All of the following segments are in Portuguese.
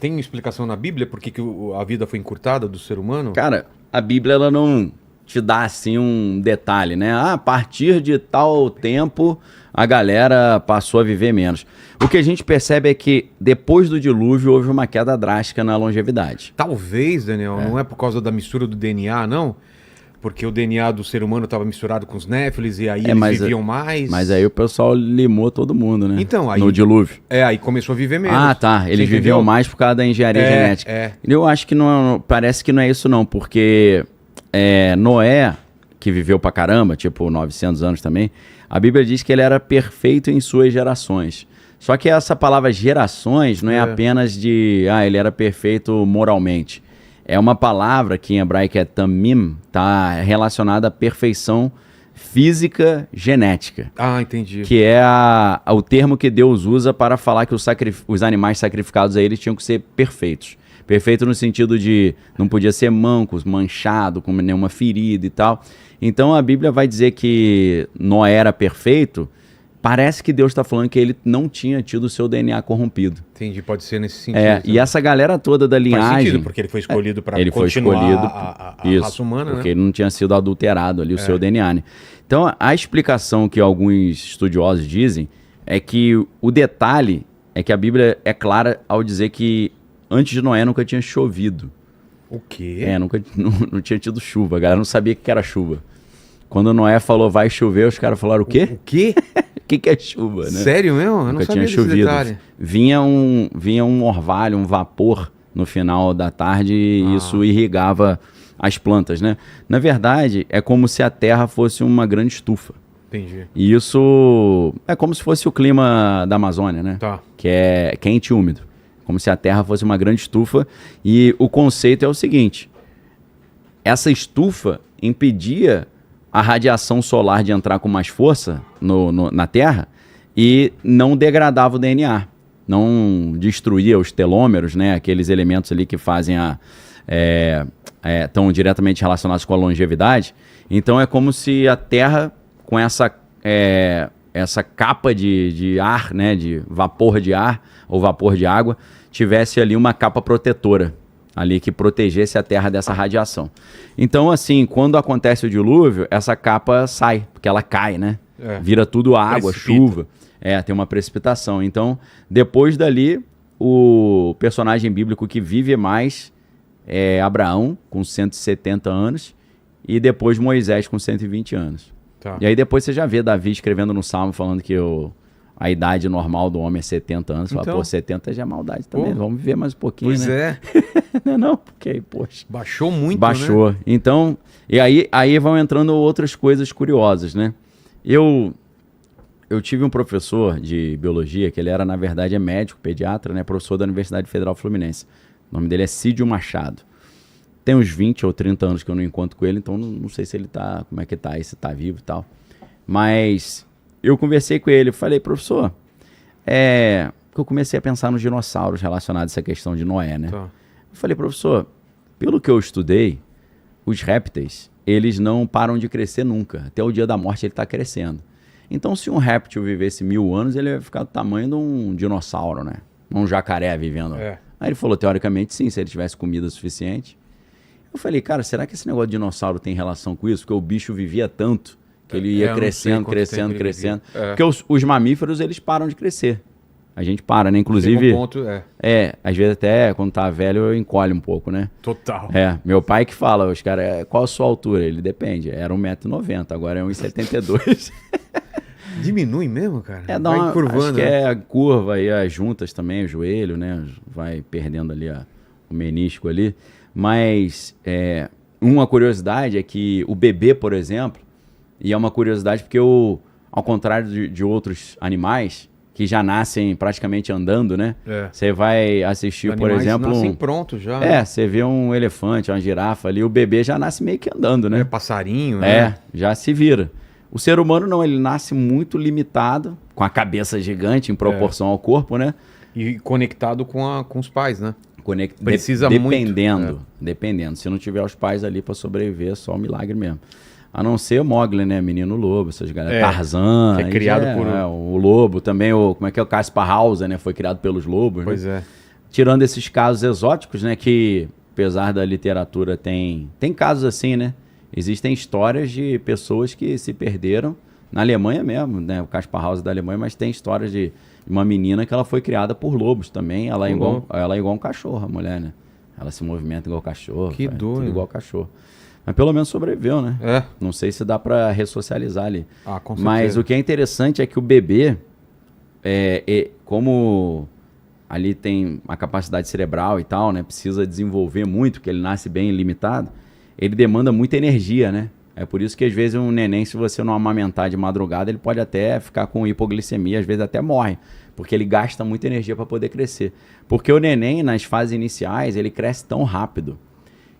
Tem explicação na Bíblia por que a vida foi encurtada do ser humano? Cara, a Bíblia ela não te dá assim um detalhe, né? Ah, a partir de tal tempo a galera passou a viver menos. O que a gente percebe é que depois do dilúvio houve uma queda drástica na longevidade. Talvez, Daniel, não é por causa da mistura do DNA, não? Porque o DNA do ser humano estava misturado com os néfilis e aí eles viviam mais. Mas aí o pessoal limou todo mundo, né? Então, aí, no dilúvio. Aí começou a viver menos. Ah, tá. Eles viviam mais por causa da engenharia genética. Eu acho que não, parece que não é isso não, porque Noé, que viveu pra caramba, tipo 900 anos também, a Bíblia diz que ele era perfeito em suas gerações. Só que essa palavra gerações não é apenas de, ele era perfeito moralmente. É uma palavra que em hebraico é tamim, tá relacionada à perfeição física genética. Ah, entendi. Que é o termo que Deus usa para falar que os animais sacrificados a ele tinham que ser perfeitos. Perfeito no sentido de não podia ser mancos, manchado, com nenhuma ferida e tal. Então a Bíblia vai dizer que Noé era perfeito. Parece que Deus está falando que ele não tinha tido o seu DNA corrompido. Entendi, pode ser nesse sentido. E essa galera toda da linhagem... Faz sentido, porque ele foi escolhido para continuar a raça humana, porque ele não tinha sido adulterado ali o seu DNA. Né? Então, a explicação que alguns estudiosos dizem é que o detalhe é que a Bíblia é clara ao dizer que antes de Noé nunca tinha chovido. O quê? Não tinha tido chuva. A galera não sabia o que era chuva. Quando Noé falou vai chover, os caras falaram o quê? O quê? O que é chuva, né? Sério mesmo? Eu não sabia desse detalhe. Vinha um orvalho, um vapor no final da tarde e isso irrigava as plantas, né? Na verdade, é como se a Terra fosse uma grande estufa. Entendi. E isso é como se fosse o clima da Amazônia, né? Tá. Que é quente e úmido. Como se a Terra fosse uma grande estufa. E o conceito é o seguinte: essa estufa impedia a radiação solar de entrar com mais força na Terra e não degradava o DNA, não destruía os telômeros, né, aqueles elementos ali que fazem estão diretamente relacionados com a longevidade. Então é como se a Terra, com essa capa de ar, né, de vapor de ar ou vapor de água, tivesse ali uma capa protetora ali que protegesse a Terra dessa radiação. Então, assim, quando acontece o dilúvio, essa capa sai, porque ela cai, né? Vira tudo água, chuva. Tem uma precipitação. Então, depois dali, o personagem bíblico que vive mais é Abraão, com 170 anos, e depois Moisés, com 120 anos. Tá. E aí depois você já vê Davi escrevendo no Salmo, falando que a idade normal do homem é 70 anos. Então, fala, 70 já é maldade também. Vamos viver mais um pouquinho, pois né? Não, porque aí, poxa. Baixou muito, Baixou. Né? Então, e aí vão entrando outras coisas curiosas, né? Eu tive um professor de biologia, que ele era, na verdade, médico, pediatra, né? Professor da Universidade Federal Fluminense. O nome dele é Cídio Machado. Tem uns 20 ou 30 anos que eu não encontro com ele, então não sei se ele tá, como é que tá aí, se tá vivo e tal. Mas eu conversei com ele, falei, professor, eu comecei a pensar nos dinossauros relacionados a essa questão de Noé, né? Tá. Eu falei, professor, pelo que eu estudei, os répteis, eles não param de crescer nunca. Até o dia da morte ele está crescendo. Então, se um réptil vivesse 1000 anos, ele vai ficar do tamanho de um dinossauro, né? Um jacaré vivendo. Aí ele falou, teoricamente, sim, se ele tivesse comida suficiente. Eu falei, cara, será que esse negócio de dinossauro tem relação com isso? Porque o bicho vivia tanto que ele ia crescendo. Porque os mamíferos, eles param de crescer. A gente para, né? Inclusive... às vezes até quando tá velho eu encolhe um pouco, né? Total. Meu pai que fala, os caras, qual a sua altura? Ele depende, era 1,90 m, agora é 1,72 m. Diminui mesmo, cara? Vai curvando. Acho que é a curva e as juntas também, o joelho, né? Vai perdendo ali o menisco ali. Mas uma curiosidade é que o bebê, por exemplo, e é uma curiosidade porque ao contrário de outros animais que já nascem praticamente andando, né? Você vai assistir, por exemplo... nascem prontos já. Você vê um elefante, uma girafa ali, o bebê já nasce meio que andando, né? Passarinho, né? Já se vira. O ser humano não, ele nasce muito limitado, com a cabeça gigante em proporção ao corpo, né? E conectado com os pais, né? Precisa muito. Dependendo. Se não tiver os pais ali para sobreviver, é só um milagre mesmo. A não ser o Mowgli, né? Menino Lobo, essas galera. Tarzan. Que é criado por... o Lobo também, como é que é o Caspar Hauser, né? Foi criado pelos lobos, pois né? tirando esses casos exóticos, né, que apesar da literatura tem casos assim, né? Existem histórias de pessoas que se perderam na Alemanha mesmo, né? O Kaspar Hauser da Alemanha, mas tem histórias de uma menina que ela foi criada por lobos também. Ela é igual um cachorro, a mulher, né? Ela se movimenta igual cachorro. Que doido. Igual cachorro. Mas pelo menos sobreviveu, né? É. Não sei se dá pra ressocializar ali. Ah, com certeza. Mas o que é interessante é que o bebê, como ali tem a capacidade cerebral e tal, né? Precisa desenvolver muito, porque ele nasce bem limitado. Ele demanda muita energia, né? É por isso que às vezes um neném, se você não amamentar de madrugada, ele pode até ficar com hipoglicemia, às vezes até morre, porque ele gasta muita energia para poder crescer. Porque o neném, nas fases iniciais, ele cresce tão rápido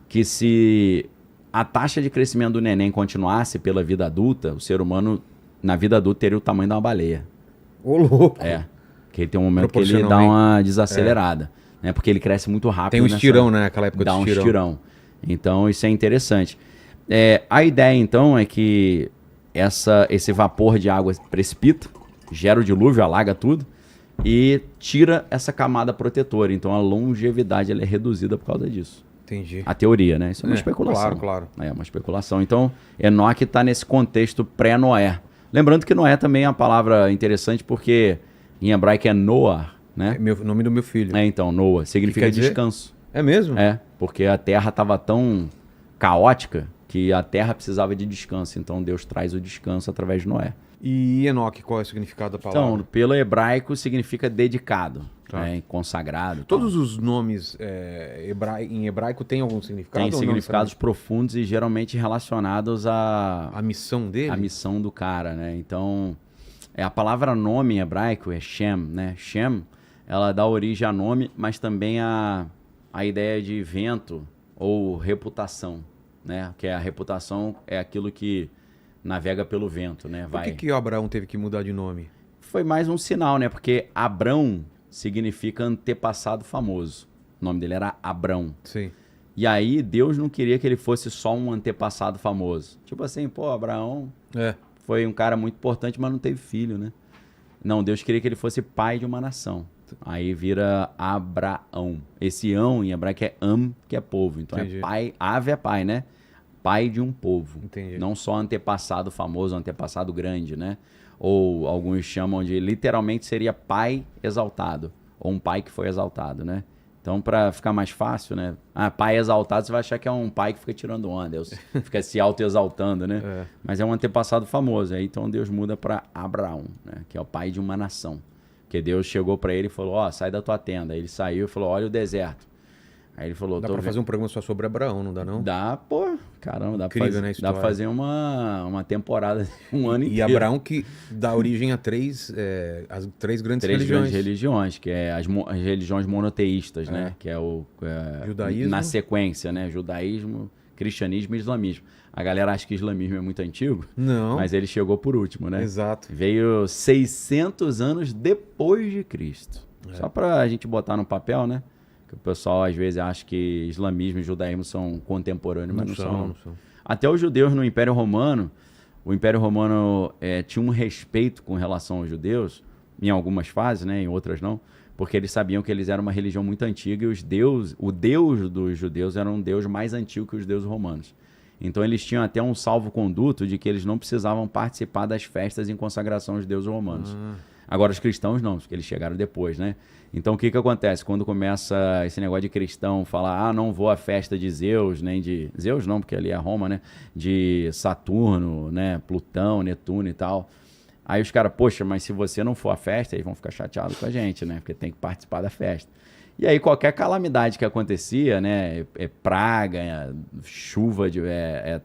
que se a taxa de crescimento do neném continuasse pela vida adulta, o ser humano, na vida adulta, teria o tamanho de uma baleia. Ô, louco. Que ele tem um momento que ele dá uma desacelerada, né? Porque ele cresce muito rápido. Tem um estirão, né? Aquela época dá um estirão. Então, isso é interessante. A ideia, então, é que esse vapor de água precipita, gera o dilúvio, alaga tudo e tira essa camada protetora. Então, a longevidade ela é reduzida por causa disso. Entendi. A teoria, né? Isso é uma especulação. Claro. É uma especulação. Então, Enoque está nesse contexto pré-Noé. Lembrando que Noé também é uma palavra interessante porque em hebraico é Noah, né? É o nome do meu filho. Então, Noah significa descanso. É mesmo? Porque a terra estava tão caótica que a terra precisava de descanso. Então, Deus traz o descanso através de Noé. E Enoque, qual é o significado da palavra? Então, pelo hebraico, significa dedicado, consagrado. Todos os nomes em hebraico têm algum significado? Tem significados profundos e geralmente relacionados à missão dele? A missão do cara, né? Então, a palavra nome em hebraico é Shem, né? Shem, ela dá origem a nome, mas também a ideia de vento ou reputação, né? Que a reputação é aquilo que navega pelo vento, né? Por que Abraão teve que mudar de nome? Foi mais um sinal, né? Porque Abrão significa antepassado famoso. O nome dele era Abrão. Sim. E aí Deus não queria que ele fosse só um antepassado famoso. Tipo assim, Abraão foi um cara muito importante, mas não teve filho, né? Não, Deus queria que ele fosse pai de uma nação. Aí vira Abraão. Esse ão em hebraico é que é povo. Então é pai, ave é pai, né? Pai de um povo. Entendi. Não só antepassado famoso, antepassado grande, né? Ou alguns chamam de, literalmente seria pai exaltado. Ou um pai que foi exaltado, né? Então, para ficar mais fácil, né? Pai exaltado, você vai achar que é um pai que fica tirando onda, fica se auto-exaltando, né? Mas é um antepassado famoso. Aí, então, Deus muda para Abraão, né? Que é o pai de uma nação. Porque Deus chegou para ele e falou, sai da tua tenda. Aí ele saiu e falou, olha o deserto. Aí ele falou... Dá pra fazer um programa só sobre Abraão, não dá não? Dá, caramba, dá Incrível, pra né, dá pra fazer uma temporada, um ano inteiro. E Abraão que dá origem a as três grandes religiões. Grandes religiões, que é as religiões monoteístas, né? Que é o... judaísmo. Na sequência, né? Judaísmo, cristianismo e islamismo. A galera acha que islamismo é muito antigo. Não. Mas ele chegou por último, né? Exato. Veio 600 anos depois de Cristo. Só pra gente botar no papel, né? O pessoal às vezes acha que islamismo e judaísmo são contemporâneos, mas não são. Até os judeus no Império Romano, o Império Romano tinha um respeito com relação aos judeus, em algumas fases, né, em outras não, porque eles sabiam que eles eram uma religião muito antiga e o Deus dos judeus era um Deus mais antigo que os deuses romanos. Então eles tinham até um salvo-conduto de que eles não precisavam participar das festas em consagração aos deuses romanos. Agora os cristãos não, porque eles chegaram depois, né? Então o que acontece? Quando começa esse negócio de cristão falar, não vou à festa de Zeus, nem de... Zeus não, porque ali é Roma, né? De Saturno, né? Plutão, Netuno e tal. Aí os caras, poxa, mas se você não for à festa, eles vão ficar chateados com a gente, né? Porque tem que participar da festa. E aí qualquer calamidade que acontecia, né? Praga, chuva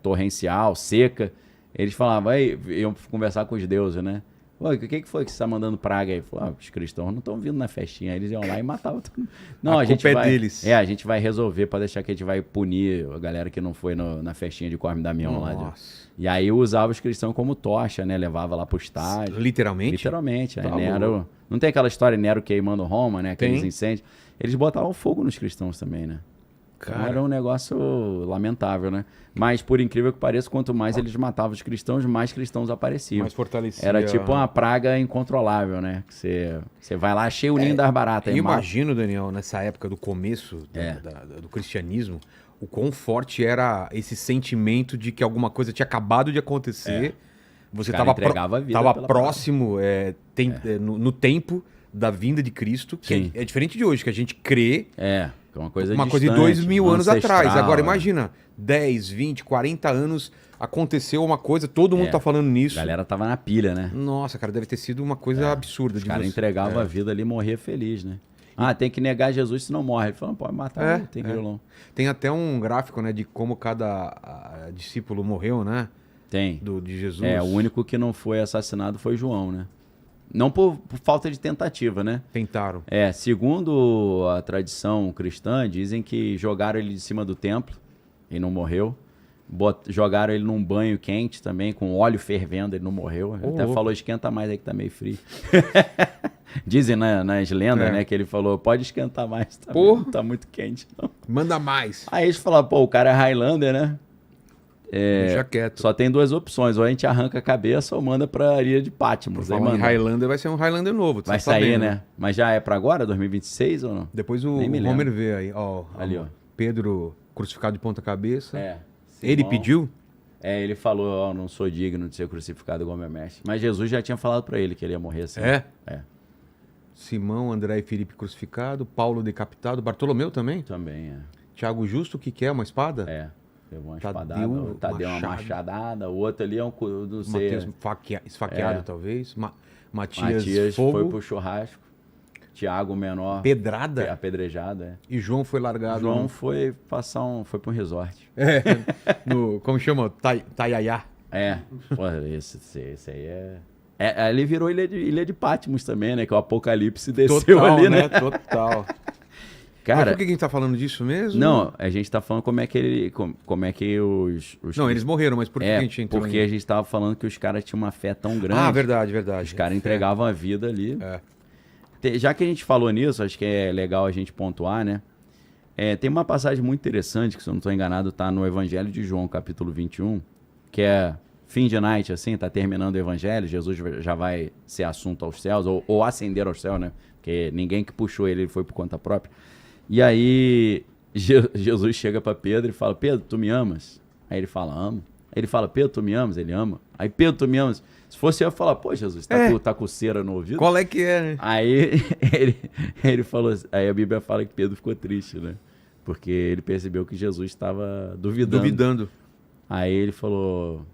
torrencial, seca, eles falavam, iam conversar com os deuses, né? O que foi que você está mandando praga aí? Falou, os cristãos não estão vindo na festinha. Aí eles iam lá e matavam todo mundo. Não, a gente vai, deles. A gente vai resolver para deixar que a gente vai punir a galera que não foi na festinha de Cosme e Damião lá. E aí usava os cristãos como tocha, né? Levava lá pro estádio. Literalmente? Literalmente. Tá, Nero, não tem aquela história Nero queimando Roma, né? Aqueles incêndios. Eles botavam fogo nos cristãos também, né? Então era um negócio lamentável, né? Mas, por incrível que pareça, quanto mais eles matavam os cristãos, mais cristãos apareciam. Mais fortaleciam. Era tipo uma praga incontrolável, né? Que você vai lá, achei o ninho das baratas. Eu imagino, Daniel, nessa época do começo do cristianismo, o quão forte era esse sentimento de que alguma coisa tinha acabado de acontecer. Você estava próximo no tempo da vinda de Cristo, que é diferente de hoje, que a gente crê... uma coisa de 2000 anos atrás. Agora, imagina, 10, 20, 40 anos, aconteceu uma coisa, todo mundo tá falando nisso. A galera tava na pilha, né? Nossa, cara, deve ter sido uma coisa absurda. Os caras entregavam a vida ali e morria feliz, né? Tem que negar Jesus, senão morre. Ele falou, pode matar, tem grilão. Tem até um gráfico, né, de como cada discípulo morreu, né? Tem. De Jesus. O único que não foi assassinado foi João, né? Não por falta de tentativa, né? Tentaram. Segundo a tradição cristã, dizem que jogaram ele de cima do templo e não morreu. Jogaram ele num banho quente também, com óleo fervendo, ele não morreu. Até falou, esquenta mais aí que tá meio frio. Dizem nas lendas, né, que ele falou, pode esquentar mais, tá muito quente. Não. Manda mais. Aí eles falaram, o cara é Highlander, né? Deixa quieto. Só tem duas opções, ou a gente arranca a cabeça ou manda pra ilha de Patmos. Highlander vai ser um Highlander novo. Vai sair, né? Mas já é pra agora, 2026 ou não? Depois o Homer vê aí, ali, ó. Pedro crucificado de ponta cabeça. Ele pediu? Ele falou, não sou digno de ser crucificado igual meu mestre. Mas Jesus já tinha falado pra ele que ele ia morrer assim. Simão, André e Felipe crucificado, Paulo decapitado, Bartolomeu também? Também, Tiago Justo, o que é? Uma espada? Levou uma espadada, o Tadeu uma machadada, o outro ali é um... Não sei, Mateus esfaqueado, talvez. Matias fogo. Foi pro churrasco. Tiago, o menor... Pedrada? Apedrejada, E João foi largado. João foi foi pra um resort. Como chama? Taiaiá. Pô, esse aí é... Ali virou ilha de Patmos também, né? Que o Apocalipse desceu ali, né? Total. Cara, mas por que a gente tá falando disso mesmo? Não, a gente tá falando como é que os... Não, eles morreram, mas por que a gente entrou porque a gente tava falando que os caras tinham uma fé tão grande. Verdade. Os caras entregavam a vida ali. Já que a gente falou nisso, acho que é legal a gente pontuar, né? Tem uma passagem muito interessante, que se eu não estou enganado, tá no Evangelho de João, capítulo 21, que é fim de night, assim, tá terminando o Evangelho, Jesus já vai ser assunto aos céus, ou ascender aos céus, né? Porque ninguém que puxou ele foi por conta própria. E aí, Jesus chega para Pedro e fala, Pedro, tu me amas? Aí ele fala, amo. Ele fala, Pedro, tu me amas? Ele ama. Aí, Pedro, tu me amas? Se fosse eu falar, pô, Jesus, tá com cera no ouvido? Qual é que é, né? Aí ele falou, aí a Bíblia fala que Pedro ficou triste, né? Porque ele percebeu que Jesus estava duvidando. Aí ele falou,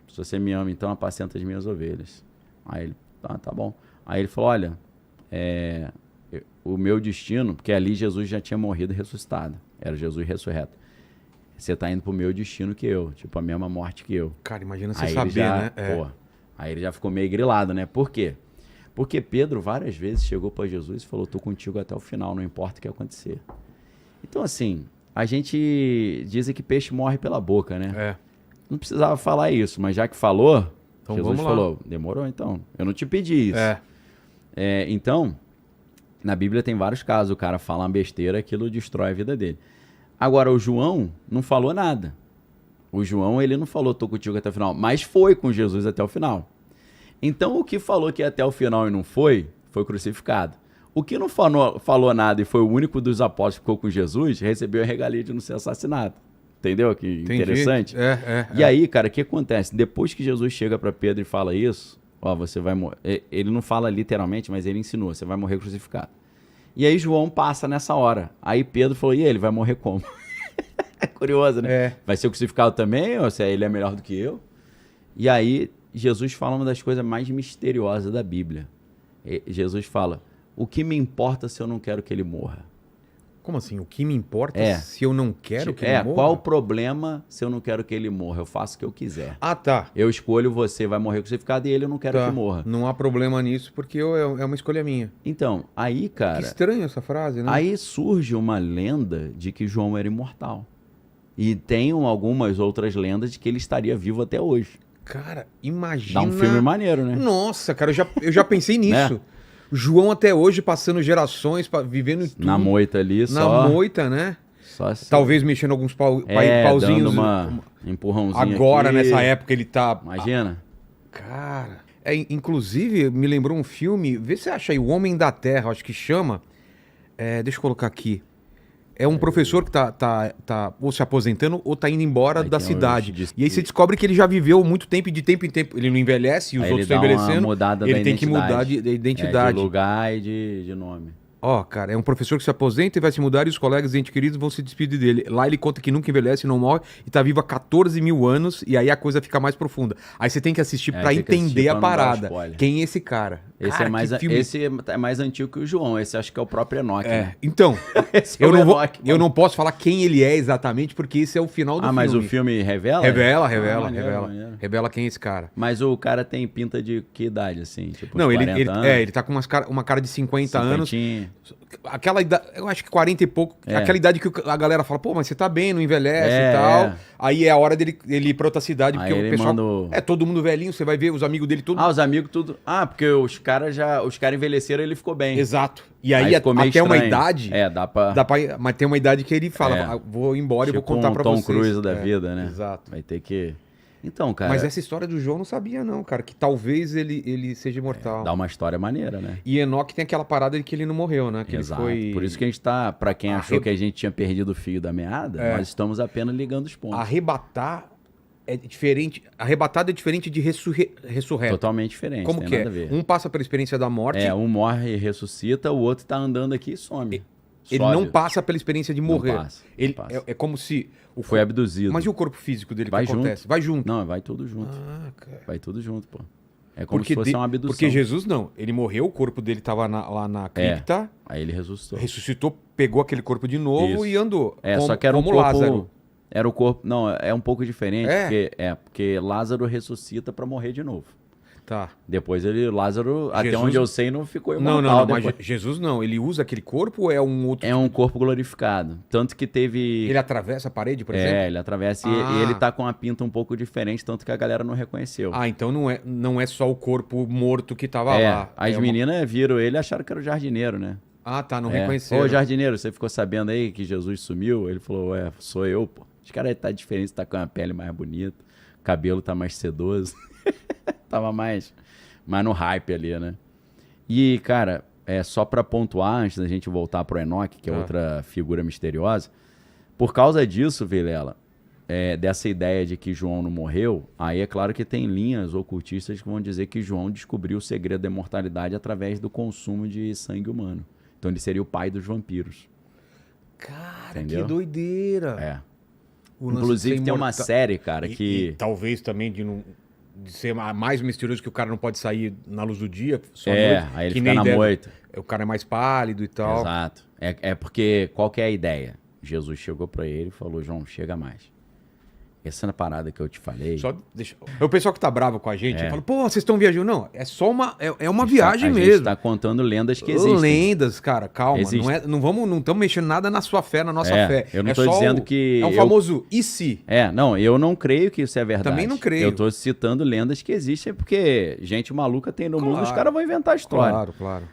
se você me ama, então apacenta as minhas ovelhas. Aí ele, tá bom. Aí ele falou, olha, o meu destino, porque ali Jesus já tinha morrido e ressuscitado. Era Jesus ressurreto. Você tá indo pro meu destino que eu. Tipo, a mesma morte que eu. Cara, imagina você saber, né? Aí ele já ficou meio grilado, né? Por quê? Porque Pedro várias vezes chegou para Jesus e falou, tô contigo até o final, não importa o que acontecer. Então, assim, a gente dizem que peixe morre pela boca, né? Não precisava falar isso, mas já que falou, então, Jesus falou, demorou então. Eu não te pedi isso. Então... Na Bíblia tem vários casos, o cara fala uma besteira, aquilo destrói a vida dele. Agora, o João não falou nada. O João, ele não falou, tô contigo até o final, mas foi com Jesus até o final. Então, o que falou que ia até o final e não foi crucificado. O que não falou nada e foi o único dos apóstolos que ficou com Jesus, recebeu a regalia de não ser assassinado. Entendeu? Que interessante. E aí, cara, o que acontece? Depois que Jesus chega para Pedro e fala isso, você vai morrer. Ele não fala literalmente, mas ele insinua, você vai morrer crucificado. E aí João passa nessa hora. Aí Pedro falou, e ele vai morrer como? É curioso, né? Vai ser crucificado também, ou se ele é melhor do que eu? E aí Jesus fala uma das coisas mais misteriosas da Bíblia. Jesus fala, o que me importa se eu não quero que ele morra? Como assim? O que me importa se eu não quero que ele morra? Qual o problema se eu não quero que ele morra? Eu faço o que eu quiser. Tá. Eu escolho você, vai morrer crucificado e ele eu não quero que morra. Não há problema nisso porque é uma escolha minha. Então, aí, cara... Que estranho essa frase, né? Aí surge uma lenda de que João era imortal. E tem algumas outras lendas de que ele estaria vivo até hoje. Cara, imagina... Dá um filme maneiro, né? Nossa, cara, eu já pensei nisso. João até hoje passando gerações, vivendo tudo. Na moita ali, Na moita, né? Só assim. Talvez mexendo alguns pauzinhos. Dando empurrãozinho agora, aqui. Nessa época, ele tá... Imagina. Cara... inclusive, me lembrou um filme... Vê se você acha aí, O Homem da Terra, acho que chama. Deixa eu colocar aqui. É um professor que tá ou se aposentando ou tá indo embora da cidade. E aí você descobre que ele já viveu muito tempo e de tempo em tempo. Ele não envelhece e os outros estão envelhecendo. Ele tem que mudar de identidade. De lugar e de nome. Cara, é um professor que se aposenta e vai se mudar e os colegas e entes queridos vão se despedir dele. Lá ele conta que nunca envelhece, não morre e tá vivo há 14 mil anos e aí a coisa fica mais profunda. Aí você tem que assistir pra entender a parada. Quem é esse cara? Esse, cara, esse é mais antigo que o João. Esse acho que é o próprio Enoch. Né? Então, eu não posso falar quem ele é exatamente porque esse é o final do filme. Mas o filme revela? Revela. Revela quem é esse cara. Mas o cara tem pinta de que idade, assim? Tipo, não, ele tá com uma cara de 50 anos. Aquela idade, eu acho que 40 e pouco, aquela idade que a galera fala, pô, mas você tá bem, não envelhece e tal. Aí é a hora dele ir pra outra cidade, porque o pessoal... todo mundo velhinho, você vai ver os amigos dele tudo. Os amigos tudo... porque os caras envelheceram, ele ficou bem. Exato. E aí até uma idade... dá pra... Mas tem uma idade que ele fala, vou embora e vou contar pra vocês. Tom Cruise da vida, né? Exato. Vai ter que... Então, cara... Mas essa história do João eu não sabia não, cara, que talvez ele seja imortal. Dá uma história maneira, né? E Enoch tem aquela parada de que ele não morreu, né? Que Exato. Ele foi... Por isso que a gente tá... Pra quem achou que a gente tinha perdido o fio da meada, nós estamos apenas ligando os pontos. Arrebatar é diferente... Arrebatado é diferente de ressurreto. Totalmente diferente, Como que é? Um passa pela experiência da morte... um morre e ressuscita, o outro tá andando aqui e some. Ele não passa pela experiência de morrer. Não passa. É como se... Foi abduzido. Mas e o corpo físico dele, vai que acontece? Junto. Vai junto. Não, vai tudo junto. Cara. Vai tudo junto, pô. É como se fosse uma abdução. Porque Jesus não. Ele morreu, o corpo dele tava lá na cripta. Aí ele ressuscitou. Ressuscitou, pegou aquele corpo de novo e andou. Só que era um corpo... Lázaro. Era o corpo... Não, é um pouco diferente. Porque Lázaro ressuscita pra morrer de novo. Tá. Depois Lázaro, até onde eu sei, não ficou imortal. Não, mas Jesus não. Ele usa aquele corpo ou é um outro? É um corpo glorificado. Tanto que teve... Ele atravessa a parede, por exemplo? Ele atravessa e ele tá com uma pinta um pouco diferente, tanto que a galera não reconheceu. Então não é só o corpo morto que tava lá. As meninas viram ele e acharam que era o jardineiro, né? Não reconheceram. Ô, jardineiro, você ficou sabendo aí que Jesus sumiu? Ele falou, sou eu, pô. Os caras tá diferente, tá com a pele mais bonita, o cabelo tá mais sedoso. Tava mais no hype ali, né? E, cara, só pra pontuar, antes da gente voltar pro Enoch, que é outra figura misteriosa, por causa disso, Vilela, dessa ideia de que João não morreu, aí é claro que tem linhas ocultistas que vão dizer que João descobriu o segredo da imortalidade através do consumo de sangue humano. Então ele seria o pai dos vampiros. Cara, entendeu? Que doideira! Inclusive tem uma série, cara, que... E talvez também de ser mais misterioso, que o cara não pode sair na luz do dia. Só aí ele fica na moita. O cara é mais pálido e tal. Exato. Porque qual que é a ideia? Jesus chegou pra ele e falou, João, chega mais. Essa parada que eu te falei... O pessoal que tá bravo com a gente, fala, pô, vocês estão viajando. Não, é só uma viagem mesmo. A gente tá contando lendas que existem. Lendas, cara, calma. Não estamos mexendo nada na sua fé, na nossa fé. Eu não tô dizendo que... É um famoso e se. Não, eu não creio que isso é verdade. Também não creio. Eu tô citando lendas que existem porque gente maluca tem no mundo, os caras vão inventar história. Claro.